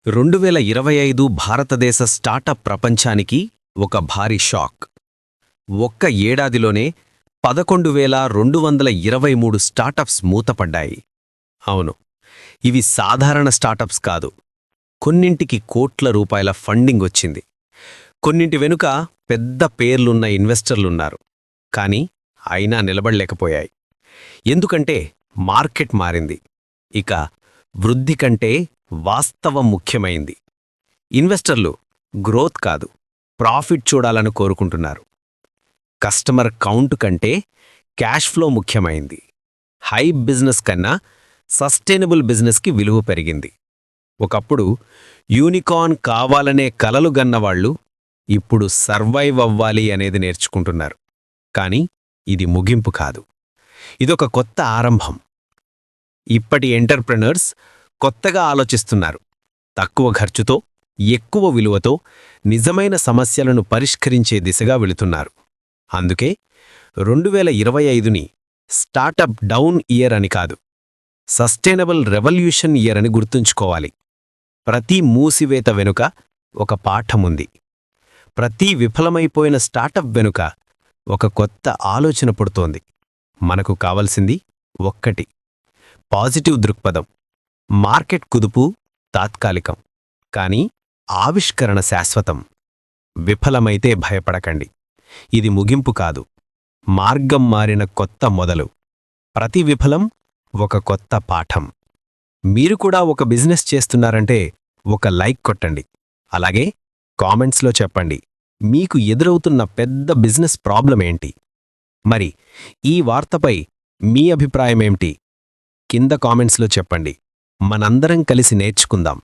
2025 భారతదేశ స్టార్టప్ ప్రపంచానికి ఒక భారీ షాక్. ఒక్క ఏడాదిలోనే 11,223 స్టార్టప్స్ మూతపడ్డాయి. అవును, ఇవి సాధారణ స్టార్టప్స్ కాదు. కొన్నింటికి కోట్ల రూపాయల ఫండింగ్ వచ్చింది. కొన్నింటి వెనుక పెద్ద పేర్లున్న ఇన్వెస్టర్లున్నారు. కానీ అయినా నిలబడలేకపోయాయి. ఎందుకంటే మార్కెట్ మారింది. ఇక వృద్ధి కంటే వాస్తవం ముఖ్యమైంది. ఇన్వెస్టర్లు గ్రోత్ కాదు, ప్రాఫిట్ చూడాలని కోరుకుంటున్నారు. కస్టమర్ కౌంట్ కంటే క్యాష్ ఫ్లో ముఖ్యమైంది. హై బిజినెస్ కన్నా సస్టైనబుల్ బిజినెస్కి విలువ పెరిగింది. ఒకప్పుడు యూనికార్న్ కావాలనే కలలు గన్నవాళ్లు ఇప్పుడు సర్వైవ్ అవ్వాలి అనేది నేర్చుకుంటున్నారు. కానీ ఇది ముగింపు కాదు, ఇదొక కొత్త ఆరంభం. ఇప్పటి ఎంటర్ప్రెనర్స్ కొత్తగా ఆలోచిస్తున్నారు. తక్కువ ఖర్చుతో, ఎక్కువ విలువతో నిజమైన సమస్యలను పరిష్కరించే దిశగా వెళుతున్నారు. అందుకే 2025ని స్టార్టప్ డౌన్ ఇయర్ అని కాదు, సస్టైనబుల్ రెవల్యూషన్ ఇయర్ అని గుర్తుంచుకోవాలి. ప్రతి మూసివేత వెనుక ఒక పాఠముంది. ప్రతి విఫలమైపోయిన స్టార్టప్ వెనుక ఒక కొత్త ఆలోచన పుడుతోంది. మనకు కావలసింది ఒక్కటి: పాజిటివ్ దృక్పథం. మార్కెట్ కుదుపు తాత్కాలికం, కానీ ఆవిష్కరణ శాశ్వతం. విఫలమైతే భయపడకండి, ఇది ముగింపు కాదు, మార్గం మారిన కొత్త మొదలు. ప్రతి విఫలం ఒక కొత్త పాఠం. మీరు కూడా ఒక బిజినెస్ చేస్తున్నారంటే ఒక లైక్ కొట్టండి. అలాగే కామెంట్స్లో చెప్పండి, మీకు ఎదురవుతున్న పెద్ద బిజినెస్ ప్రాబ్లం ఏంటి. మరి ఈ వార్తపై మీ అభిప్రాయమేంటి? కింద కామెంట్స్లో చెప్పండి. మనందరం కలిసి నేర్చుకుందాం.